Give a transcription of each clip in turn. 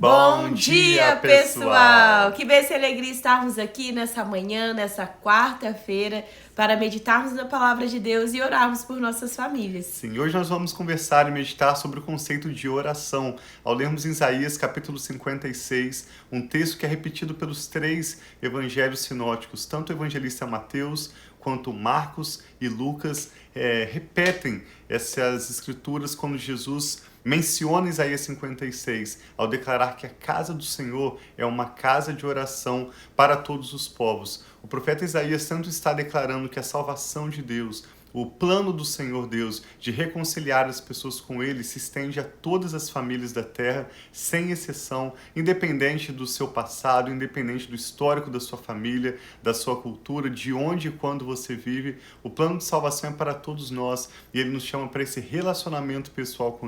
Bom dia, pessoal! Que bênção e alegria estarmos aqui nessa manhã, nessa quarta-feira, para meditarmos na palavra de Deus e orarmos por nossas famílias. Sim, hoje nós vamos conversar e meditar sobre o conceito de oração, ao lermos em Isaías capítulo 56, um texto que é repetido pelos três evangelhos sinóticos, tanto o evangelista Mateus quanto Marcos e Lucas repetem essas escrituras quando Jesus menciona Isaías 56, ao declarar que a casa do Senhor é uma casa de oração para todos os povos. O profeta Isaías tanto está declarando que a salvação de Deus, o plano do Senhor Deus de reconciliar as pessoas com Ele se estende a todas as famílias da terra, sem exceção, independente do seu passado, independente do histórico da sua família, da sua cultura, de onde e quando você vive. O plano de salvação é para todos nós e Ele nos chama para esse relacionamento pessoal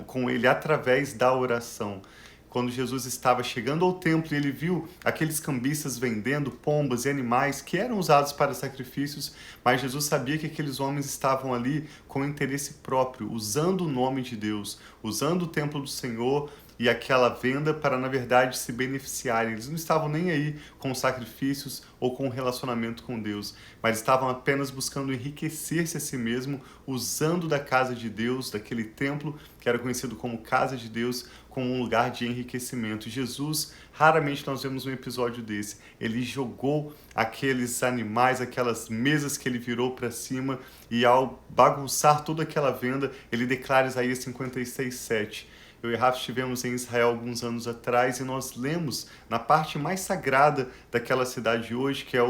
com Ele através da oração. Quando Jesus estava chegando ao templo e ele viu aqueles cambistas vendendo pombas e animais que eram usados para sacrifícios, mas Jesus sabia que aqueles homens estavam ali com interesse próprio, usando o nome de Deus, usando o templo do Senhor e aquela venda para, na verdade, se beneficiarem. Eles não estavam nem aí com sacrifícios ou com relacionamento com Deus, mas estavam apenas buscando enriquecer-se a si mesmo, usando da casa de Deus, daquele templo que era conhecido como casa de Deus, como um lugar de enriquecimento. Jesus, raramente nós vemos um episódio desse. Ele jogou aqueles animais, aquelas mesas que ele virou para cima e ao bagunçar toda aquela venda, ele declara Isaías 56:7. Eu e Rafa estivemos em Israel alguns anos atrás e nós lemos na parte mais sagrada daquela cidade hoje, que é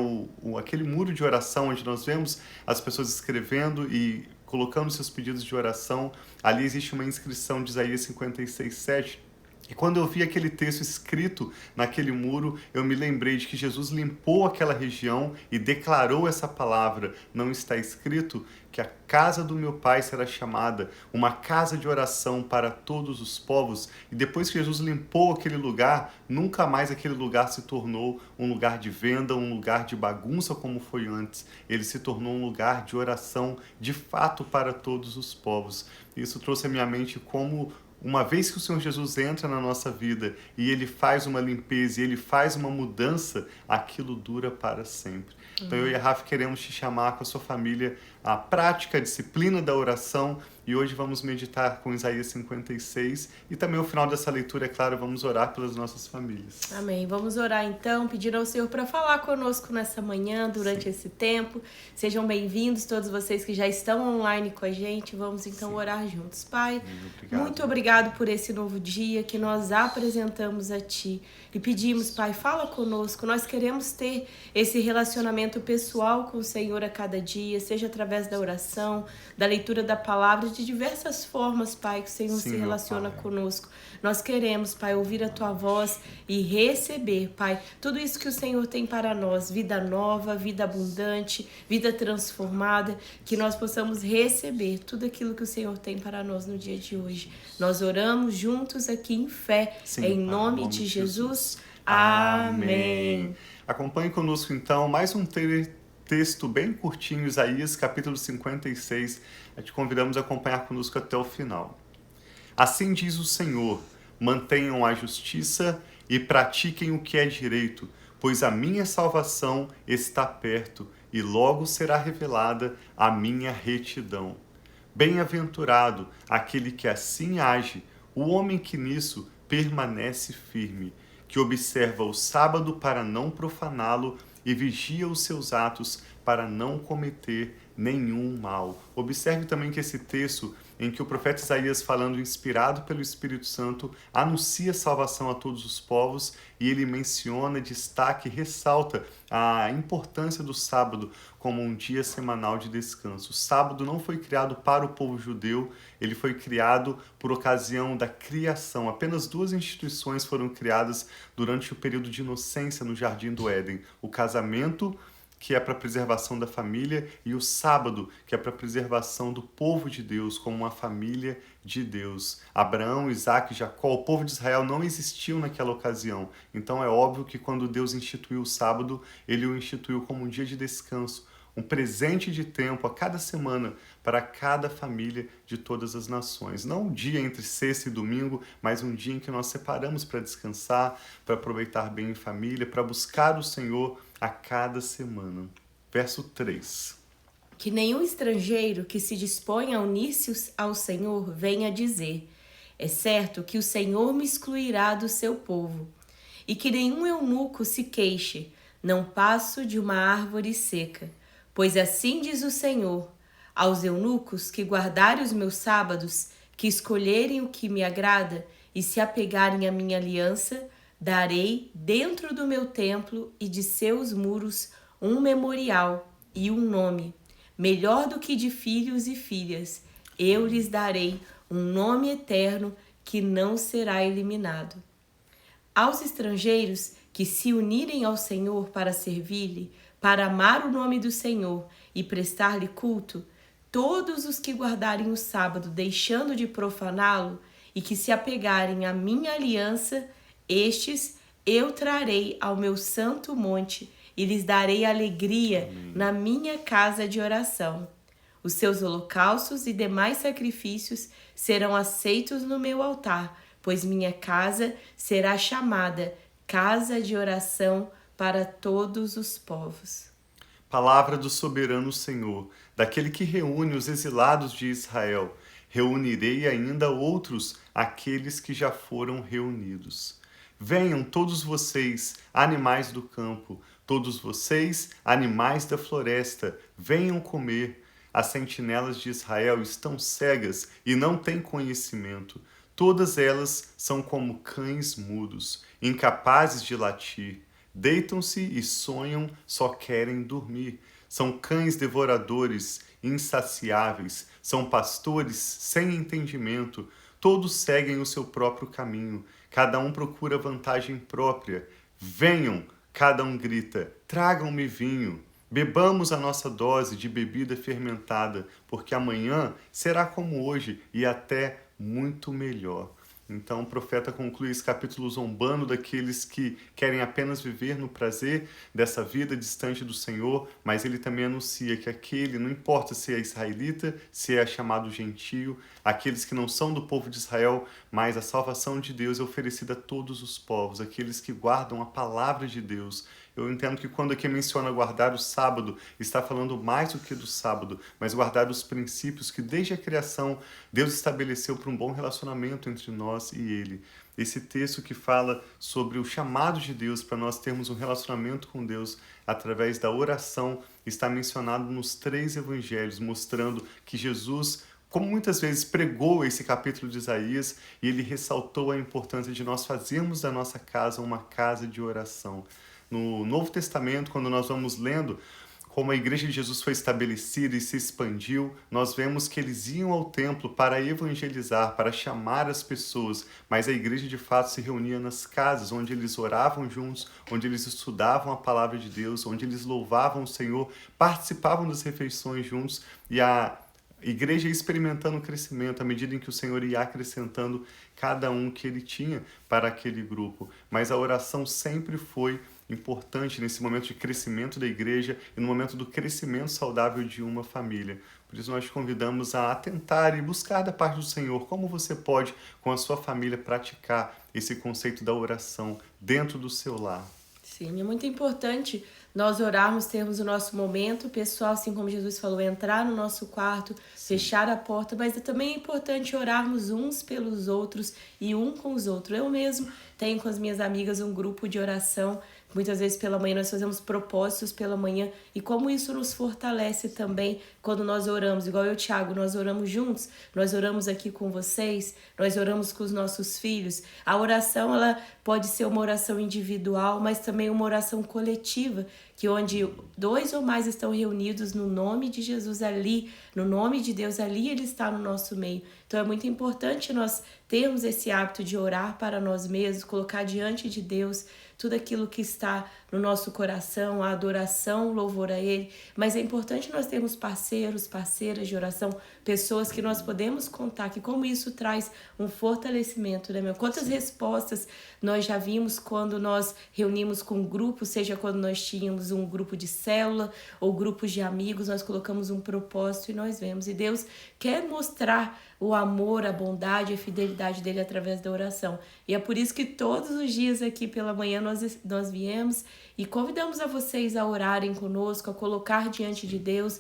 aquele muro de oração, onde nós vemos as pessoas escrevendo e colocando seus pedidos de oração. Ali existe uma inscrição de Isaías 56:7. E quando eu vi aquele texto escrito naquele muro, eu me lembrei de que Jesus limpou aquela região e declarou essa palavra. Não está escrito que a casa do meu Pai será chamada uma casa de oração para todos os povos? E depois que Jesus limpou aquele lugar, nunca mais aquele lugar se tornou um lugar de venda, um lugar de bagunça como foi antes. Ele se tornou um lugar de oração de fato para todos os povos. Isso trouxe à minha mente como uma vez que o Senhor Jesus entra na nossa vida e Ele faz uma limpeza e Ele faz uma mudança, aquilo dura para sempre. Então eu e a Rafa queremos te chamar com a sua família à prática, à disciplina da oração, e hoje vamos meditar com Isaías 56 e também ao final dessa leitura, é claro, vamos orar pelas nossas famílias. Amém. Vamos orar então, pedindo ao Senhor para falar conosco nessa manhã, durante esse tempo. Sejam bem-vindos todos vocês que já estão online com a gente. Vamos então orar juntos. Pai, muito obrigado por esse novo dia que nós apresentamos a Ti. E pedimos, Pai, fala conosco. Nós queremos ter esse relacionamento pessoal com o Senhor a cada dia, seja através da oração, da leitura da palavra, de diversas formas, Pai, que o Senhor se relaciona conosco. Nós queremos, Pai, ouvir a Tua voz e receber, Pai, tudo isso que o Senhor tem para nós, vida nova, vida abundante, vida transformada, que nós possamos receber tudo aquilo que o Senhor tem para nós no dia de hoje. Nós oramos juntos aqui em fé, em nome de Jesus. Amém. Acompanhe conosco então mais um texto bem curtinho, Isaías capítulo 56. Te convidamos a acompanhar conosco até o final. Assim diz o Senhor: mantenham a justiça e pratiquem o que é direito, pois a minha salvação está perto e logo será revelada a minha retidão. Bem-aventurado aquele que assim age, o homem que nisso permanece firme, que observa o sábado para não profaná-lo e vigia os seus atos para não cometer nenhum mal. Observe também que esse texto, em que o profeta Isaías, falando inspirado pelo Espírito Santo, anuncia salvação a todos os povos, e ele menciona, destaca e ressalta a importância do sábado como um dia semanal de descanso. O sábado não foi criado para o povo judeu, ele foi criado por ocasião da criação. Apenas duas instituições foram criadas durante o período de inocência no Jardim do Éden: o casamento, que é para a preservação da família, e o sábado, que é para a preservação do povo de Deus, como uma família de Deus. Abraão, Isaac e Jacó, o povo de Israel não existiam naquela ocasião. Então é óbvio que quando Deus instituiu o sábado, ele o instituiu como um dia de descanso, um presente de tempo a cada semana para cada família de todas as nações. Não um dia entre sexta e domingo, mas um dia em que nós separamos para descansar, para aproveitar bem em família, para buscar o Senhor a cada semana. Verso 3. Que nenhum estrangeiro que se disponha a unir-se ao Senhor venha dizer: é certo que o Senhor me excluirá do seu povo. E que nenhum eunuco se queixe: não passo de uma árvore seca. Pois assim diz o Senhor: aos eunucos que guardarem os meus sábados, que escolherem o que me agrada e se apegarem à minha aliança, darei dentro do meu templo e de seus muros um memorial e um nome, melhor do que de filhos e filhas. Eu lhes darei um nome eterno que não será eliminado. Aos estrangeiros que se unirem ao Senhor para servir-lhe, para amar o nome do Senhor e prestar-lhe culto, todos os que guardarem o sábado, deixando de profaná-lo, e que se apegarem à minha aliança, estes eu trarei ao meu santo monte e lhes darei alegria na minha casa de oração. Os seus holocaustos e demais sacrifícios serão aceitos no meu altar, pois minha casa será chamada casa de oração para todos os povos. Palavra do soberano Senhor, daquele que reúne os exilados de Israel. Reunirei ainda outros, aqueles que já foram reunidos. Venham todos vocês, animais do campo, todos vocês, animais da floresta, venham comer. As sentinelas de Israel estão cegas e não têm conhecimento. Todas elas são como cães mudos, incapazes de latir. Deitam-se e sonham, só querem dormir. São cães devoradores, insaciáveis, são pastores sem entendimento. Todos seguem o seu próprio caminho, cada um procura vantagem própria. Venham, cada um grita, tragam-me vinho. Bebamos a nossa dose de bebida fermentada, porque amanhã será como hoje e até muito melhor. Então o profeta conclui esse capítulo zombando daqueles que querem apenas viver no prazer dessa vida distante do Senhor, mas ele também anuncia que aquele, não importa se é israelita, se é chamado gentio, aqueles que não são do povo de Israel, mas a salvação de Deus é oferecida a todos os povos, aqueles que guardam a palavra de Deus. Eu entendo que quando aqui menciona guardar o sábado, está falando mais do que do sábado, mas guardar os princípios que desde a criação Deus estabeleceu para um bom relacionamento entre nós e Ele. Esse texto que fala sobre o chamado de Deus para nós termos um relacionamento com Deus através da oração está mencionado nos 3 evangelhos, mostrando que Jesus, como muitas vezes pregou esse capítulo de Isaías, e ele ressaltou a importância de nós fazermos da nossa casa uma casa de oração. No Novo Testamento, quando nós vamos lendo como a igreja de Jesus foi estabelecida e se expandiu, nós vemos que eles iam ao templo para evangelizar, para chamar as pessoas, mas a igreja de fato se reunia nas casas, onde eles oravam juntos, onde eles estudavam a palavra de Deus, onde eles louvavam o Senhor, participavam das refeições juntos, e a igreja ia experimentando o crescimento à medida em que o Senhor ia acrescentando cada um que ele tinha para aquele grupo. Mas a oração sempre foi importante nesse momento de crescimento da igreja e no momento do crescimento saudável de uma família. Por isso nós te convidamos a atentar e buscar da parte do Senhor como você pode, com a sua família, praticar esse conceito da oração dentro do seu lar. Sim, é muito importante nós orarmos, termos o nosso momento pessoal, assim como Jesus falou, entrar no nosso quarto, fechar a porta, mas também é importante orarmos uns pelos outros e um com os outros. Eu mesmo tenho com as minhas amigas um grupo de oração. Muitas vezes pela manhã nós fazemos propósitos pela manhã e como isso nos fortalece também quando nós oramos. Igual eu e o Thiago, nós oramos juntos, nós oramos aqui com vocês, nós oramos com os nossos filhos. A oração, ela pode ser uma oração individual, mas também uma oração coletiva, que onde 2 ou mais estão reunidos no nome de Jesus ali, no nome de Deus ali, Ele está no nosso meio. Então é muito importante nós termos esse hábito de orar para nós mesmos, colocar diante de Deus tudo aquilo que está no nosso coração, a adoração, o louvor a Ele. Mas é importante nós termos parceiros, parceiras de oração, pessoas que nós podemos contar, que como isso traz um fortalecimento, né, meu? Quantas respostas nós já vimos quando nós reunimos com um grupo, seja quando nós tínhamos um grupo de célula ou grupos de amigos, nós colocamos um propósito e nós vemos. E Deus quer mostrar o amor, a bondade, a fidelidade dele através da oração. E é por isso que todos os dias aqui pela manhã nós viemos e convidamos a vocês a orarem conosco, a colocar diante de Deus.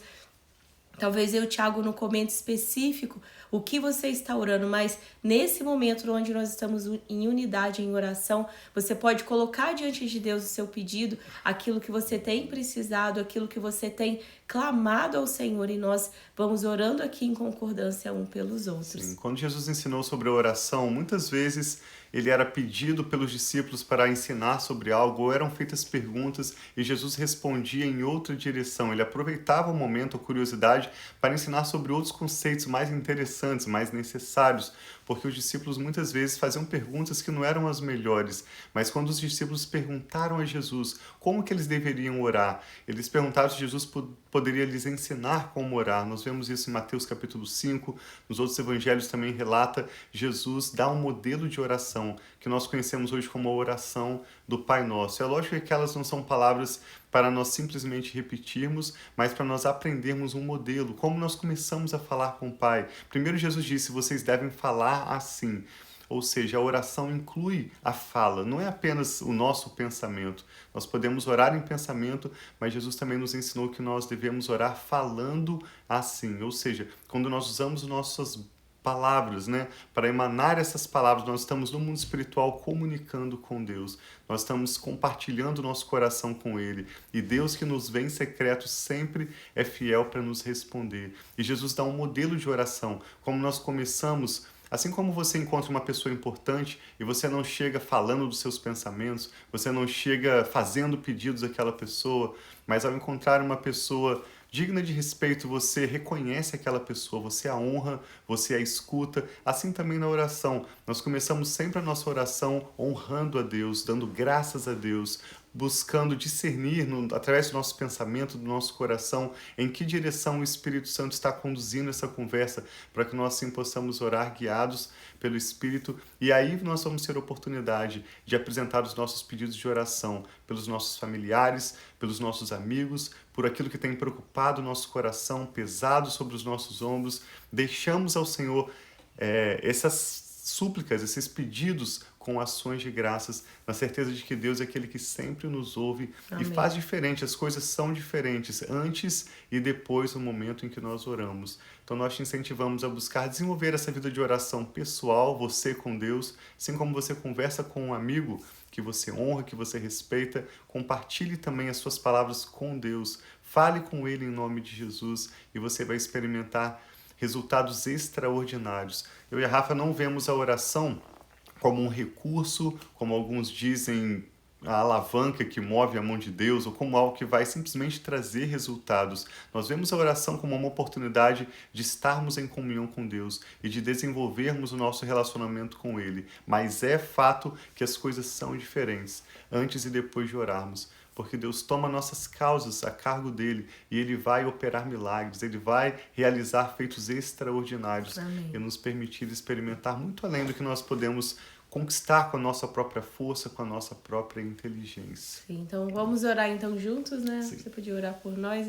Talvez eu, Thiago, não comente específico o que você está orando, mas nesse momento onde nós estamos em unidade, em oração, você pode colocar diante de Deus o seu pedido, aquilo que você tem precisado, aquilo que você tem clamado ao Senhor, e nós vamos orando aqui em concordância um pelos outros. Sim, quando Jesus ensinou sobre a oração, muitas vezes ele era pedido pelos discípulos para ensinar sobre algo, ou eram feitas perguntas e Jesus respondia em outra direção. Ele aproveitava o momento, a curiosidade, para ensinar sobre outros conceitos mais interessantes, mais necessários, porque os discípulos muitas vezes faziam perguntas que não eram as melhores, mas quando os discípulos perguntaram a Jesus como que eles deveriam orar, eles perguntaram se Jesus poderia lhes ensinar como orar. Nós vemos isso em Mateus capítulo 5, nos outros evangelhos também relata, Jesus dá um modelo de oração que nós conhecemos hoje como a oração do Pai Nosso. É lógico que elas não são palavras para nós simplesmente repetirmos, mas para nós aprendermos um modelo, como nós começamos a falar com o Pai. Primeiro Jesus disse, vocês devem falar assim. Ou seja, a oração inclui a fala, não é apenas o nosso pensamento. Nós podemos orar em pensamento, mas Jesus também nos ensinou que nós devemos orar falando assim. Ou seja, quando nós usamos nossas palavras, né? Para emanar essas palavras, nós estamos no mundo espiritual comunicando com Deus. Nós estamos compartilhando o nosso coração com Ele. E Deus que nos vê em secreto sempre é fiel para nos responder. E Jesus dá um modelo de oração. Como nós começamos, assim como você encontra uma pessoa importante e você não chega falando dos seus pensamentos, você não chega fazendo pedidos àquela pessoa, mas ao encontrar uma pessoa digna de respeito, você reconhece aquela pessoa, você a honra, você a escuta. Assim também na oração. Nós começamos sempre a nossa oração honrando a Deus, dando graças a Deus, buscando discernir através do nosso pensamento, do nosso coração, em que direção o Espírito Santo está conduzindo essa conversa, para que nós assim possamos orar guiados pelo Espírito. E aí nós vamos ter a oportunidade de apresentar os nossos pedidos de oração pelos nossos familiares, pelos nossos amigos, por aquilo que tem preocupado o nosso coração, pesado sobre os nossos ombros. Deixamos ao Senhor essas súplicas, esses pedidos com ações de graças, na certeza de que Deus é aquele que sempre nos ouve. Amém. E faz diferente, as coisas são diferentes antes e depois do momento em que nós oramos. Então nós te incentivamos a buscar desenvolver essa vida de oração pessoal, você com Deus, assim como você conversa com um amigo que você honra, que você respeita, compartilhe também as suas palavras com Deus, fale com Ele em nome de Jesus e você vai experimentar resultados extraordinários. Eu e a Rafa não vemos a oração como um recurso, como alguns dizem, a alavanca que move a mão de Deus, ou como algo que vai simplesmente trazer resultados. Nós vemos a oração como uma oportunidade de estarmos em comunhão com Deus e de desenvolvermos o nosso relacionamento com Ele. Mas é fato que as coisas são diferentes antes e depois de orarmos, porque Deus toma nossas causas a cargo dele e ele vai operar milagres, ele vai realizar feitos extraordinários. Amém. E nos permitir experimentar muito além do que nós podemos conquistar com a nossa própria força, com a nossa própria inteligência. Sim, então vamos orar então juntos, né? Sim. Você podia orar por nós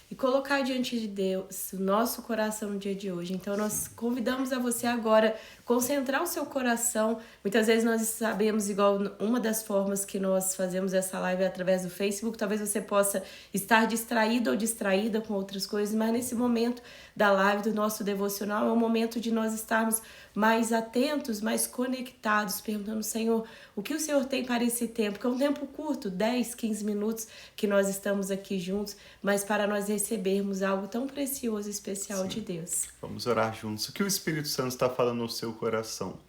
e colocar diante de Deus o nosso coração no dia de hoje. Então nós convidamos a você agora concentrar o seu coração. Muitas vezes nós sabemos, igual uma das formas que nós fazemos essa live é através do Facebook, talvez você possa estar distraído ou distraída com outras coisas, mas nesse momento da live, do nosso devocional, é um momento de nós estarmos mais atentos, mais conectados, perguntando, Senhor, o que o Senhor tem para esse tempo? Que é um tempo curto, 10, 15 minutos que nós estamos aqui juntos, mas para nós recebermos algo tão precioso e especial Sim. de Deus. Vamos orar juntos. O que o Espírito Santo está falando no seu coração?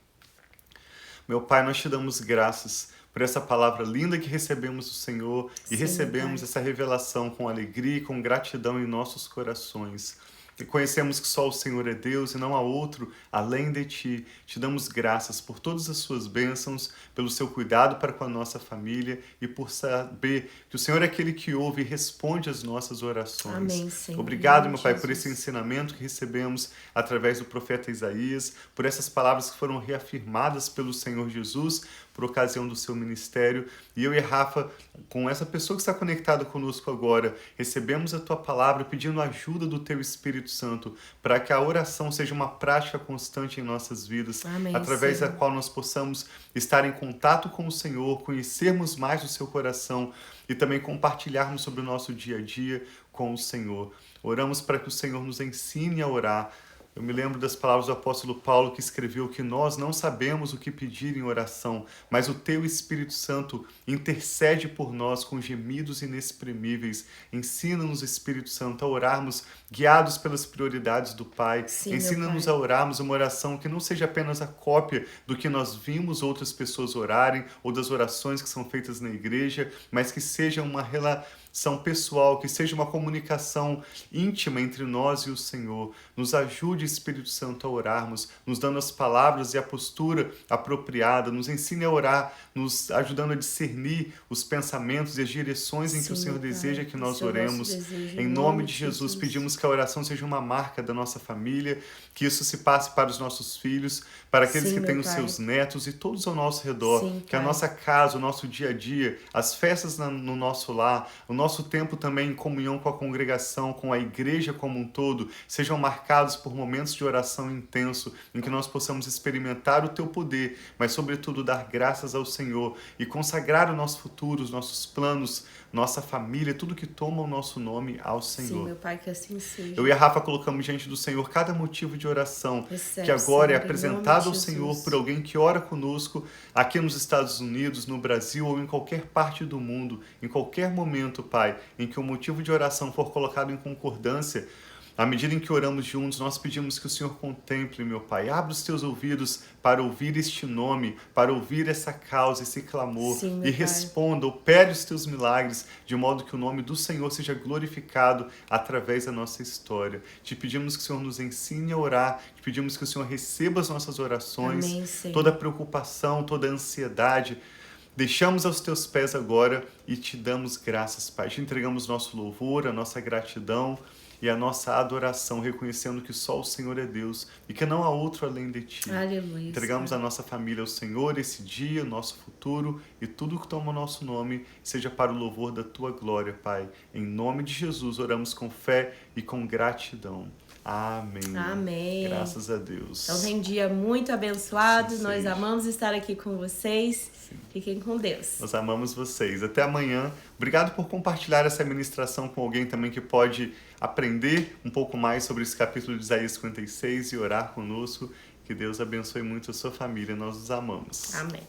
Meu Pai, nós te damos graças por essa palavra linda que recebemos do Senhor e recebemos essa revelação com alegria e com gratidão em nossos corações. E conhecemos que só o Senhor é Deus e não há outro além de Ti. Te damos graças por todas as Suas bênçãos, pelo Seu cuidado para com a nossa família e por saber que o Senhor é aquele que ouve e responde às nossas orações. Amém, Senhor. Obrigado, meu Pai, por esse ensinamento que recebemos através do profeta Isaías, por essas palavras que foram reafirmadas pelo Senhor Jesus por ocasião do seu ministério. E eu e Rafa, com essa pessoa que está conectada conosco agora, recebemos a Tua palavra pedindo a ajuda do Teu Espírito Santo para que a oração seja uma prática constante em nossas vidas, Amém, através Senhor. da qual nós possamos estar em contato com o Senhor, conhecermos mais o Seu coração e também compartilharmos sobre o nosso dia a dia com o Senhor. Oramos para que o Senhor nos ensine a orar. Eu me lembro das palavras do apóstolo Paulo, que escreveu que nós não sabemos o que pedir em oração, mas o Teu Espírito Santo intercede por nós com gemidos inexprimíveis. Ensina-nos, Espírito Santo, a orarmos guiados pelas prioridades do Pai. Sim, Ensina-nos a orarmos uma oração que não seja apenas a cópia do que nós vimos outras pessoas orarem ou das orações que são feitas na igreja, mas que seja uma relação pessoal, que seja uma comunicação íntima entre nós e o Senhor. Nos ajude, Espírito Santo, a orarmos, nos dando as palavras e a postura apropriada, nos ensine a orar, nos ajudando a discernir os pensamentos e as direções em que o Senhor deseja que nós oremos. Em nome de Jesus, pedimos que a oração seja uma marca da nossa família, que isso se passe para os nossos filhos, para aqueles que têm os seus netos e todos ao nosso redor, que a nossa casa, o nosso dia a dia, as festas no nosso lar, o nosso tempo também em comunhão com a congregação, com a igreja como um todo, sejam marcados por momentos de oração intenso, em que nós possamos experimentar o Teu poder, mas sobretudo dar graças ao Senhor e consagrar o nosso futuro, os nossos planos, nossa família, tudo que toma o nosso nome ao Senhor. Sim, meu Pai, que assim seja. Eu e a Rafa colocamos diante do Senhor cada motivo de oração, Recebe, que agora Senhor, é apresentado ao Senhor por alguém que ora conosco aqui nos Estados Unidos, no Brasil ou em qualquer parte do mundo, em qualquer momento, Pai, em que o motivo de oração for colocado em concordância. À medida em que oramos juntos, nós pedimos que o Senhor contemple, meu Pai. Abra os Teus ouvidos para ouvir este nome, para ouvir essa causa, esse clamor. Sim, e responda, opere os Teus milagres, de modo que o nome do Senhor seja glorificado através da nossa história. Te pedimos que o Senhor nos ensine a orar, te pedimos que o Senhor receba as nossas orações, Amém, Senhor. toda preocupação, toda ansiedade. Deixamos aos Teus pés agora e Te damos graças, Pai. Te entregamos nosso louvor, a nossa gratidão e a nossa adoração, reconhecendo que só o Senhor é Deus e que não há outro além de Ti. Aleluia. Entregamos a nossa família ao Senhor, esse dia, nosso futuro e tudo que toma o nosso nome, seja para o louvor da Tua glória, Pai. Em nome de Jesus, oramos com fé e com gratidão. Amém. Amém. Graças a Deus. Então tem um dia muito abençoado. Sim, Nós seja. amamos estar aqui com vocês. Sim. Fiquem com Deus. Nós amamos vocês. Até amanhã. Obrigado por compartilhar essa ministração com alguém também que pode aprender um pouco mais sobre esse capítulo de Isaías 56 e orar conosco. Que Deus abençoe muito a sua família. Nós os amamos. Amém.